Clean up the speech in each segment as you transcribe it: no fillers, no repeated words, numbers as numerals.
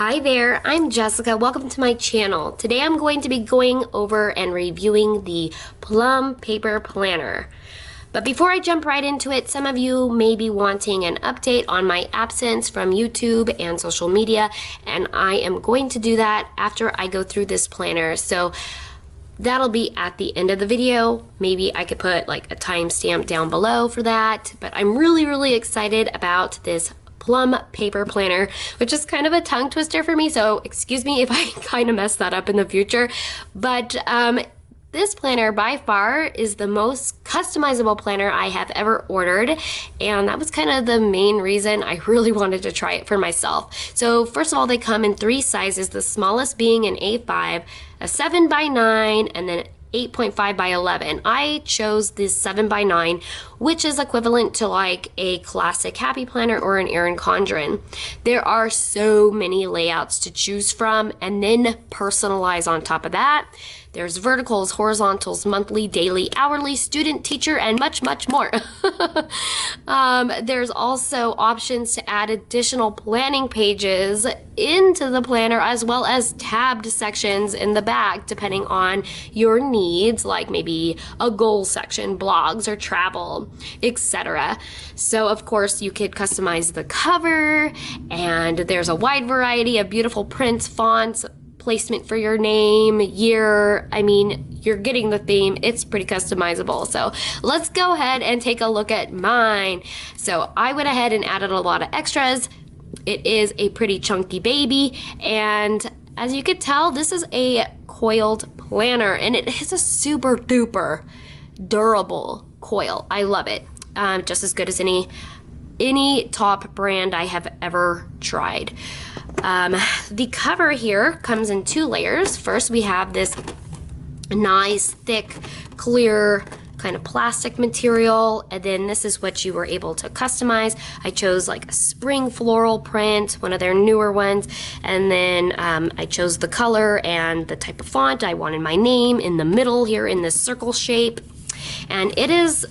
Hi there, I'm Jessica. Welcome to my channel. Today I'm going to be going over and reviewing the Plum paper planner. But before I jump right into it, some of you may be wanting an update on my absence from YouTube and social media, and I am going to do that after I go through this planner. So that'll be at the end of the video. Maybe I could put like a timestamp down below for that, but I'm really excited about this Plum paper planner, which is kind of a tongue twister for me, so excuse me if I kind of mess that up in the future. But this planner by far is the most customizable planner I have ever ordered, and that was kind of the main reason I really wanted to try it for myself. So first of all, they come in 3 sizes, the smallest being an A5, a 7x9, and then 8.5 by 11. I chose this 7 by 9, which is equivalent to like a classic Happy Planner or an Erin Condren. There are so many layouts to choose from, and then personalize on top of that. There's verticals, horizontals, monthly, daily, hourly, student, teacher, and much more. There's also options to add additional planning pages into the planner, as well as tabbed sections in the back depending on your needs, like maybe a goal section, blogs, or travel, etc. So of course you could customize the cover, and there's a wide variety of beautiful prints, fonts, placement for your name, year. I mean, you're getting the theme. It's pretty customizable. So let's go ahead and take a look at mine. So I went ahead and added a lot of extras. It is a pretty chunky baby, and as you could tell, this is a coiled planner, and it is a super duper durable coil. I love it. Just as good as any top brand I have ever tried. The cover here comes in 2 layers. First, we have this nice, thick, clear kind of plastic material, and then this is what you were able to customize. I chose like a spring floral print, one of their newer ones, and then I chose the color and the type of font. I wanted my name in the middle here in this circle shape, and it's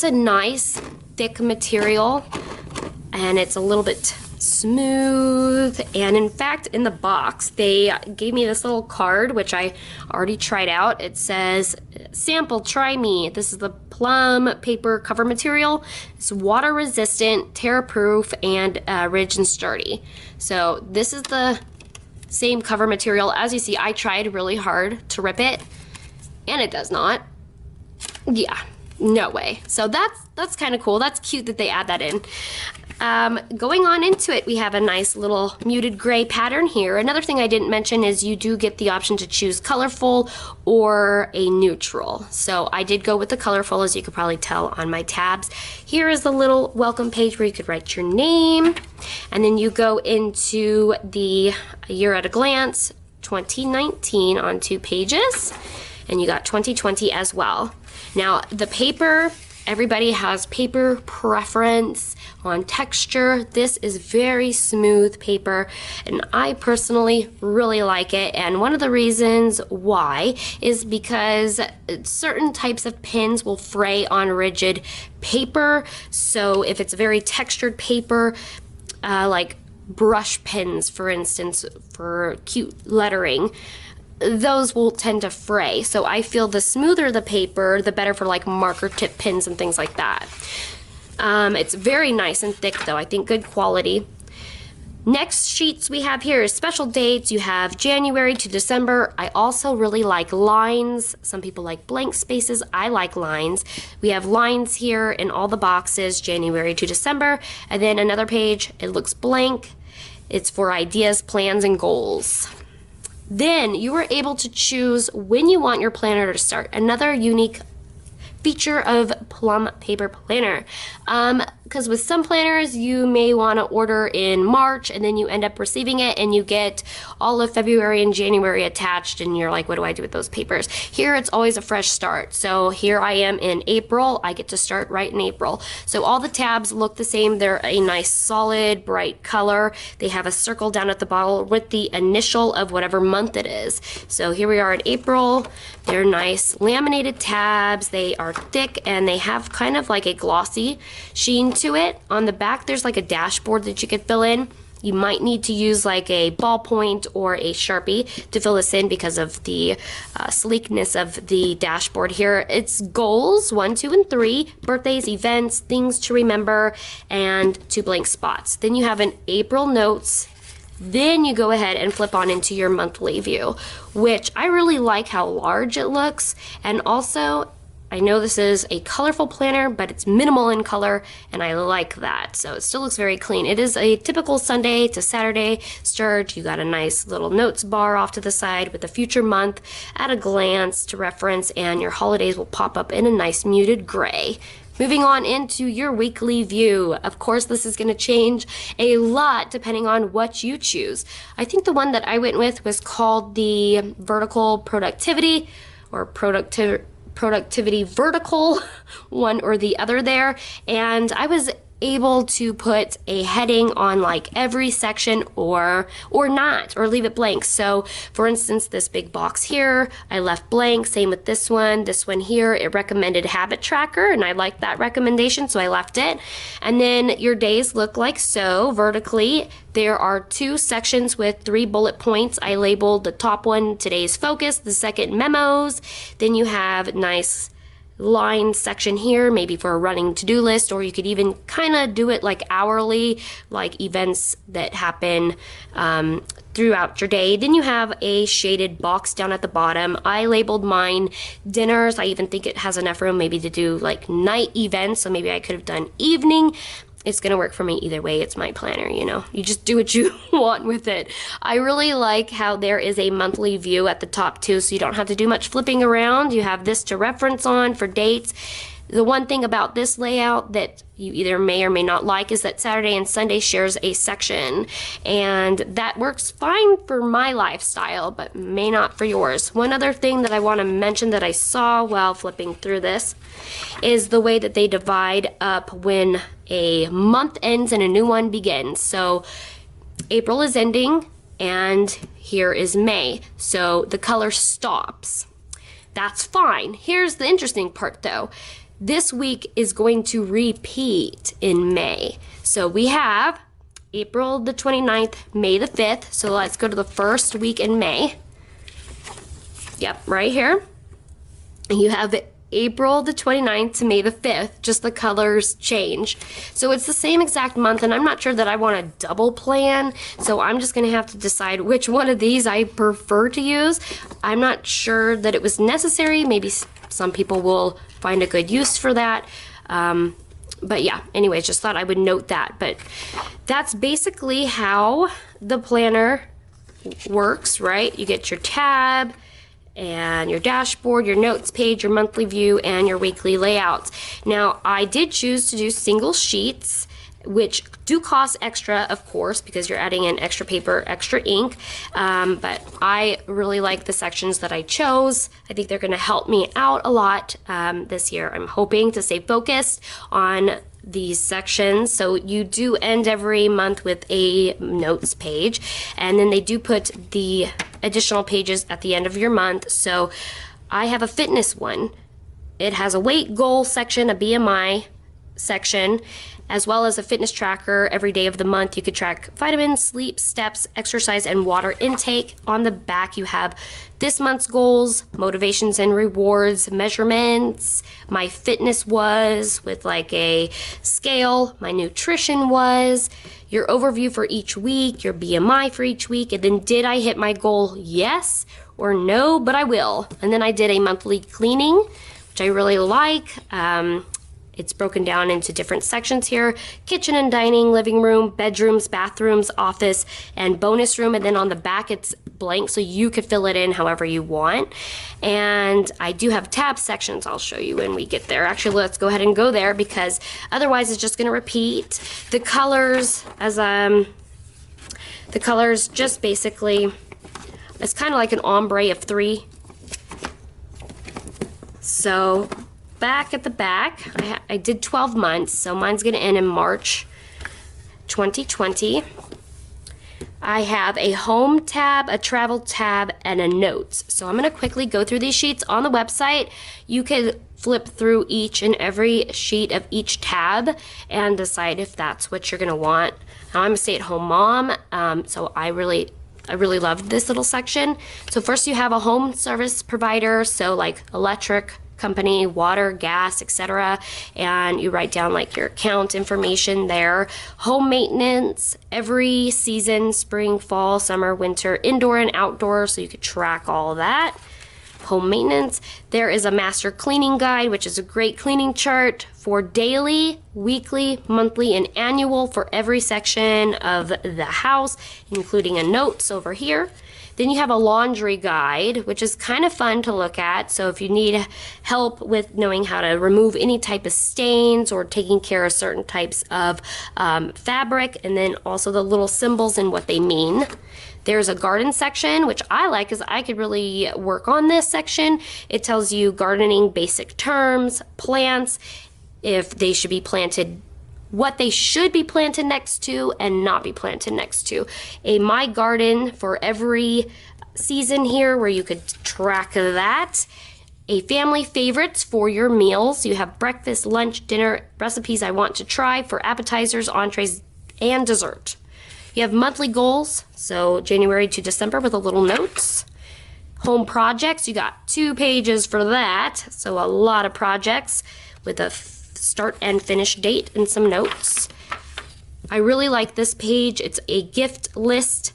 a nice thick material, and it's a little bit smooth. And in fact, in the box they gave me this little card, which I already tried out. It says, sample, try me. This is the Plum paper cover material. It's water resistant, tear proof, and ridge and sturdy. So this is the same cover material. As you see, I tried really hard to rip it, and it does not. Yeah, no way. So that's kind of cool. That's cute that they add that in. Going on into it, we have a nice little muted gray pattern here. Another thing I didn't mention is you do get the option to choose colorful or a neutral. So I did go with the colorful, as you could probably tell on my tabs. Here is the little welcome page where you could write your name, and then you go into the year at a glance 2019 on 2 pages, and you got 2020 as well. Now the paper, everybody has paper preference on texture. This is very smooth paper, and I personally really like it. And one of the reasons why is because certain types of pens will fray on rigid paper. So if it's very textured paper, like brush pens, for instance, for cute lettering, those will tend to fray. So I feel the smoother the paper, the better for like marker tip pens and things like that. It's very nice and thick though. I think good quality. Next sheets we have here is special dates. You have January to December. I also really like lines. Some people like blank spaces. I like lines. We have lines here in all the boxes, January to December. And then another page, it looks blank. It's for ideas, plans, and goals. Then you were able to choose when you want your planner to start. Another unique feature of Plum paper planner. Because with some planners you may want to order in March, and then you end up receiving it and you get all of February and January attached, and you're like, what do I do with those papers? Here it's always a fresh start. So here I am in April. I get to start right in April. So all the tabs look the same. They're a nice solid bright color. They have a circle down at the bottom with the initial of whatever month it is. So here we are in April. They're nice laminated tabs. They are thick, and they have kind of like a glossy sheen to it. On the back there's like a dashboard that you could fill in. You might need to use like a ballpoint or a Sharpie to fill this in because of the sleekness of the dashboard here. It's goals, 1, 2, and 3, birthdays, events, things to remember, and 2 blank spots. Then you have an April notes. Then you go ahead and flip on into your monthly view, which I really like how large it looks. And also, I know this is a colorful planner, but it's minimal in color, and I like that. So it still looks very clean. It is a typical Sunday to Saturday start. You got a nice little notes bar off to the side with the future month at a glance to reference, and your holidays will pop up in a nice muted gray. Moving on into your weekly view. Of course, this is going to change a lot depending on what you choose. I think the one that I went with was called the Vertical Productivity, or Productivity Vertical, one or the other there. And I was able to put a heading on like every section or not, or leave it blank. So for instance, this big box here, I left blank. Same with this one here, it recommended habit tracker, and I liked that recommendation, so I left it. And then your days look like so. Vertically, there are 2 sections with 3 bullet points. I labeled the top one today's focus, the second memos. Then you have nice line section here, maybe for a running to-do list, or you could even kind of do it like hourly, like events that happen throughout your day. Then you have a shaded box down at the bottom. I labeled mine dinners. I even think it has enough room maybe to do like night events, so maybe I could have done evening. It's gonna work for me either way. It's my planner, you know. You just do what you want with it. I really like how there is a monthly view at the top too, so you don't have to do much flipping around. You have this to reference on for dates. The one thing about this layout that you either may or may not like is that Saturday and Sunday shares a section, and that works fine for my lifestyle, but may not for yours. One other thing that I want to mention that I saw while flipping through this is the way that they divide up when a month ends and a new one begins. So April is ending and here is May, so the color stops. That's fine. Here's the interesting part though. This week is going to repeat in May. So we have April the 29th, May the 5th. So let's go to the first week in May. Yep, right here. And you have April the 29th to May the 5th, just the colors change. So it's the same exact month, and I'm not sure that I want to double plan, so I'm just going to have to decide which one of these I prefer to use. I'm not sure that it was necessary. Maybe some people will find a good use for that. But yeah, anyways, just thought I would note that. But that's basically how the planner works, right? You get your tab and your dashboard, your notes page, your monthly view, and your weekly layouts. Now, I did choose to do single sheets, which do cost extra, of course, because you're adding in extra paper, extra ink, but I really like the sections that I chose. I think they're going to help me out a lot this year. I'm hoping to stay focused on these sections. So you do end every month with a notes page, and then they do put the additional pages at the end of your month. So I have a fitness one. It has a weight goal section, a BMI section, as well as a fitness tracker. Every day of the month you could track vitamins, sleep, steps, exercise, and water intake. On the back you have this month's goals, motivations and rewards, measurements, my fitness was with like a scale, my nutrition was, your overview for each week, your BMI for each week, and then did I hit my goal? Yes or no, but I will. And then I did a monthly cleaning, which I really like. It's broken down into different sections here: kitchen and dining, living room, bedrooms, bathrooms, office, and bonus room. And then on the back it's blank, so you could fill it in however you want. And I do have tab sections. I'll show you when we get there. Actually, let's go ahead and go there, because otherwise it's just going to repeat. The colors, the colors just basically, it's kind of like an ombre of 3. So back at the back, I did 12 months, so mine's going to end in March 2020. I have a home tab, a travel tab, and a notes. So I'm going to quickly go through these sheets on the website. You could flip through each and every sheet of each tab and decide if that's what you're going to want. Now, I'm a stay-at-home mom, so I really loved this little section. So first you have a home service provider, so like electric company, water, gas, etc. And you write down like your account information there. Home maintenance, every season, spring, fall, summer, winter, indoor and outdoor, so you could track all of that. Home maintenance. There is a master cleaning guide, which is a great cleaning chart for daily, weekly, monthly, and annual for every section of the house, including a notes over here. Then you have a laundry guide, which is kind of fun to look at. So if you need help with knowing how to remove any type of stains or taking care of certain types of fabric, and then also the little symbols and what they mean. There's a garden section, which I like because I could really work on this section. It tells you gardening basic terms, plants, if they should be planted, what they should be planted next to and not be planted next to. A My Garden for every season here where you could track that. A family favorites for your meals. You have breakfast, lunch, dinner, recipes I want to try for appetizers, entrees, and dessert. You have monthly goals, so January to December with a little notes. Home projects, you got 2 pages for that, so a lot of projects with a start and finish date and some notes. I really like this page. It's a gift list.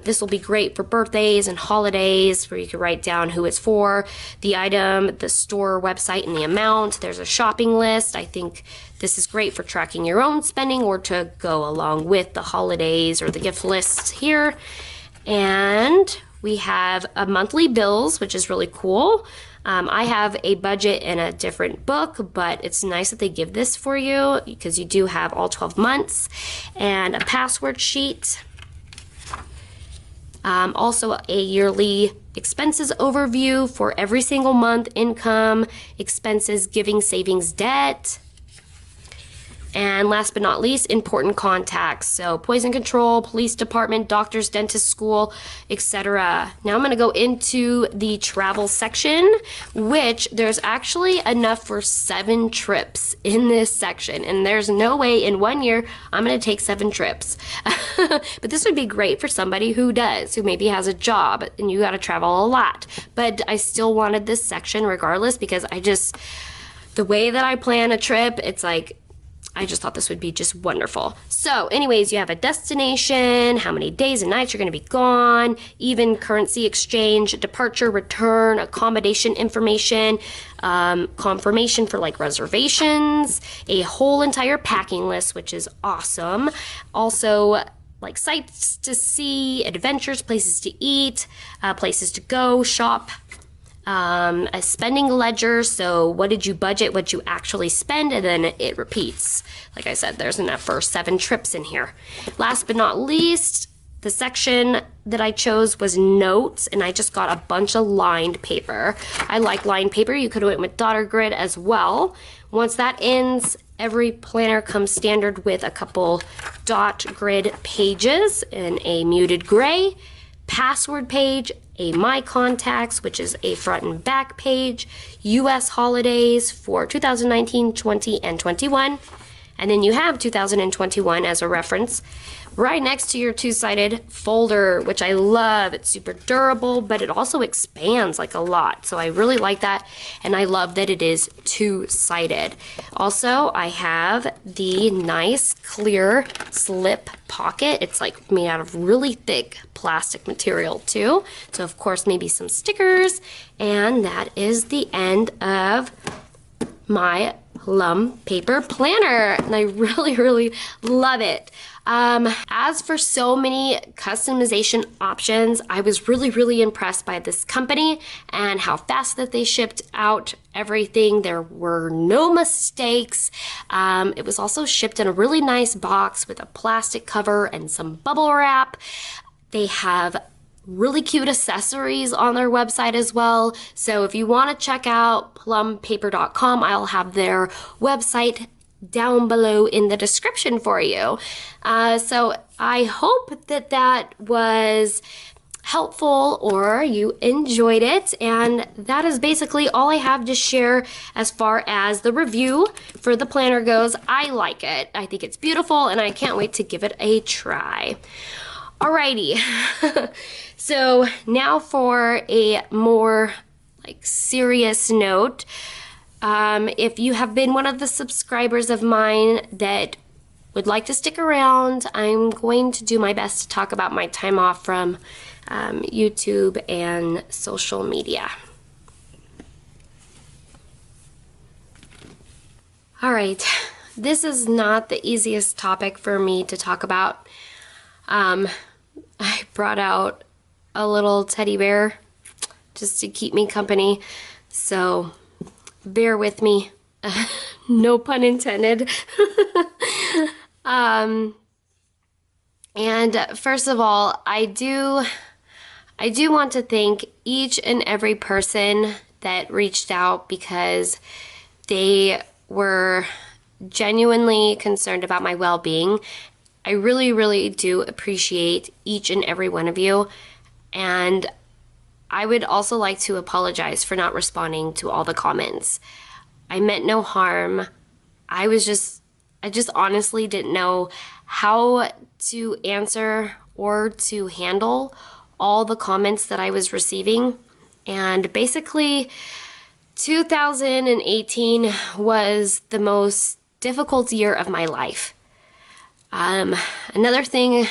This will be great for birthdays and holidays where you can write down who it's for, the item, the store website, and the amount. There's a shopping list. I think this is great for tracking your own spending or to go along with the holidays or the gift lists here. And we have a monthly bills, which is really cool. I have a budget in a different book, but it's nice that they give this for you because you do have all 12 months. And a password sheet. Also a yearly expenses overview for every single month, income, expenses, giving, savings, debt. And last but not least, important contacts. So poison control, police department, doctors, dentist, school, etc. Now I'm going to go into the travel section, which there's actually enough for 7 trips in this section. And there's no way in 1 year I'm going to take 7 trips. But this would be great for somebody who does, who maybe has a job and you got to travel a lot. But I still wanted this section regardless because the way that I plan a trip, it's like, I just thought this would be just wonderful. So anyways, you have a destination, how many days and nights you're going to be gone, even currency exchange, departure, return, accommodation information, confirmation for like reservations, a whole entire packing list, which is awesome. Also, like sights to see, adventures, places to eat, places to go, shop. A spending ledger, so what did you budget, what you actually spend, and then it repeats. Like I said, there's enough for 7 trips in here. Last but not least, the section that I chose was notes, and I just got a bunch of lined paper. I like lined paper. You could do it with daughter grid as well. Once that ends, every planner comes standard with a couple dot grid pages in a muted gray, password page, a My Contacts, which is a front and back page, US holidays for 2019, 20, and 21. And then you have 2021 as a reference right next to your 2-sided folder, which I love. It's super durable, but it also expands like a lot. So I really like that, and I love that it is 2-sided. Also, I have the nice clear slip pocket. It's like made out of really thick plastic material too. So of course, maybe some stickers, and that is the end of my Plum paper planner, and I really love it. As for so many customization options, I was really impressed by this company and how fast that they shipped out everything. There were no mistakes. It was also shipped in a really nice box with a plastic cover and some bubble wrap. They have really cute accessories on their website as well. So if you want to check out plumpaper.com, I'll have their website down below in the description for you. So I hope that that was helpful or you enjoyed it, and that is basically all I have to share as far as the review for the planner goes. I like it. I think it's beautiful and I can't wait to give it a try. Alrighty. So now for a more serious note. If you have been one of the subscribers of mine that would like to stick around, I'm going to do my best to talk about my time off from YouTube and social media. Alright, this is not the easiest topic for me to talk about. I brought out a little teddy bear just to keep me company, so bear with me. No pun intended. And first of all, I do want to thank each and every person that reached out because they were genuinely concerned about my well-being. I really, really do appreciate each and every one of you. And I would also like to apologize for not responding to all the comments. I meant no harm. I just honestly didn't know how to answer or to handle all the comments that I was receiving. And basically, 2018 was the most difficult year of my life. Another thing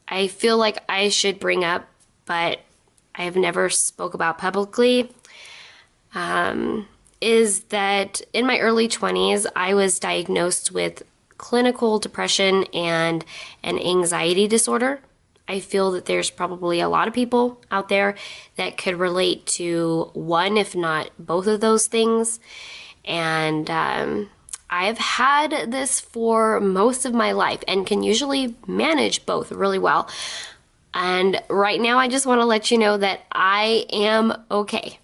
I feel like I should bring up, but I have never spoke about publicly, is that in my early 20s, I was diagnosed with clinical depression and an anxiety disorder. I feel that there's probably a lot of people out there that could relate to one, if not both of those things. And I've had this for most of my life and can usually manage both really well. And right now, I just want to let you know that I am okay.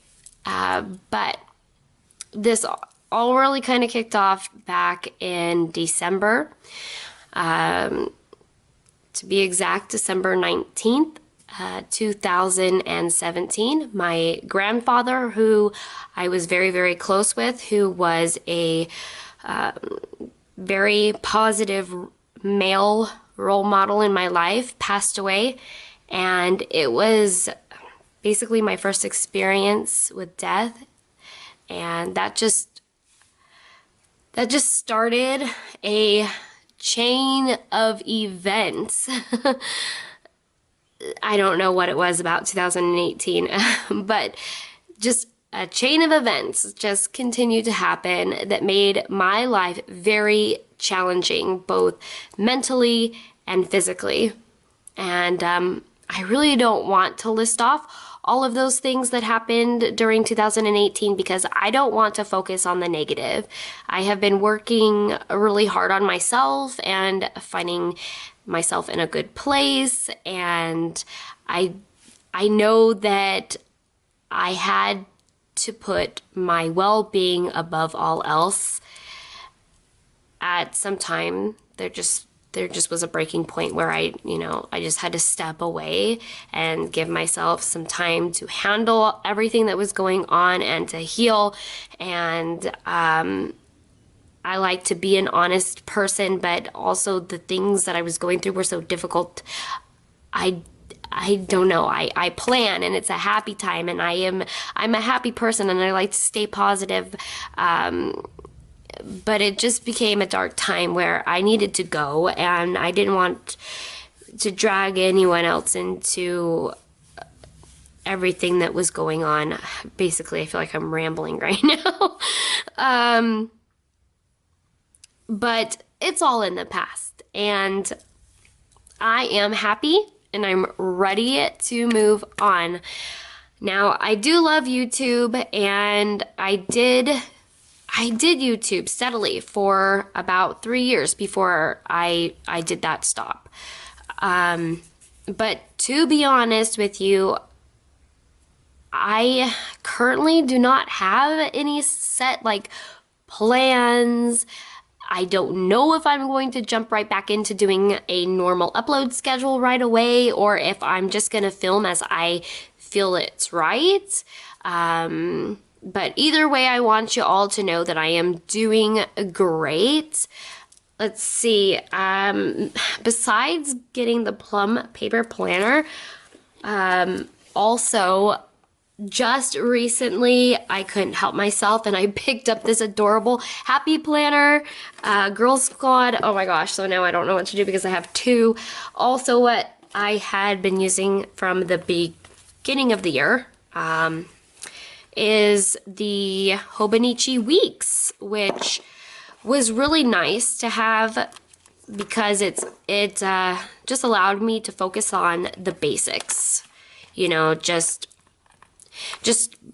But this all really kind of kicked off back in December. To be exact, December 19th, 2017. My grandfather, who I was very, very close with, who was a very positive male role model in my life, passed away. And it was basically my first experience with death. And that just started a chain of events. I don't know what it was about 2018, but just a chain of events just continued to happen that made my life very challenging, both mentally and physically. And I really don't want to list off all of those things that happened during 2018 because I don't want to focus on the negative. I have been working really hard on myself and finding myself in a good place, and I know that I had to put my well-being above all else. At some time, there just was a breaking point where I just had to step away and give myself some time to handle everything that was going on and to heal. And I like to be an honest person, but also the things that I was going through were so difficult. I don't know. I plan, and it's a happy time, and I'm a happy person, and I like to stay positive. But it just became a dark time where I needed to go, and I didn't want to drag anyone else into everything that was going on. Basically, I feel like I'm rambling right now. But it's all in the past, and I am happy, and I'm ready to move on. Now, I do love YouTube, and I did YouTube steadily for about 3 years before I did that stop. But to be honest with you, I currently do not have any set plans. I don't know if I'm going to jump right back into doing a normal upload schedule right away, or if I'm just going to film as I feel it's right. But either way, I want you all to know that I am doing great. Let's see, besides getting the Plum paper planner, also just recently I couldn't help myself and I picked up this adorable Happy Planner, Girl Squad. Oh my gosh, so now I don't know what to do because I have two. Also, what I had been using from the beginning of the year, is the Hobonichi Weeks, which was really nice to have because it just allowed me to focus on the basics. You know, just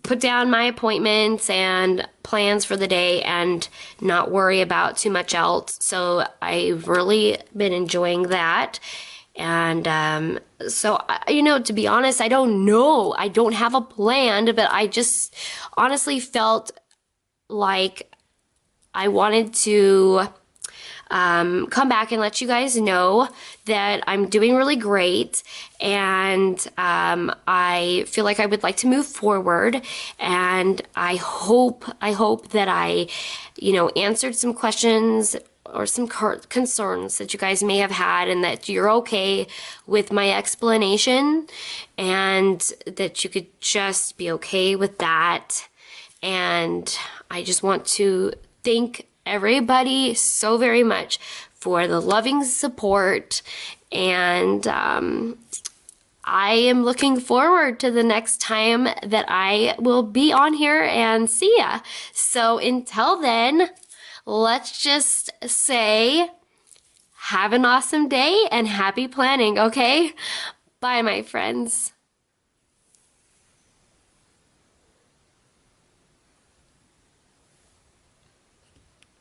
put down my appointments and plans for the day and not worry about too much else. So I've really been enjoying that. And so, you know, to be honest, I don't know. I don't have a plan, but I just honestly felt like I wanted to come back and let you guys know that I'm doing really great, and I feel like I would like to move forward, and I hope that I, you know, answered some questions or some concerns that you guys may have had, and that you're okay with my explanation, and that you could just be okay with that. And I just want to thank everybody so very much for the loving support, and I am looking forward to the next time that I will be on here and see ya. So until then, let's just say have an awesome day and happy planning, okay? Bye, my friends.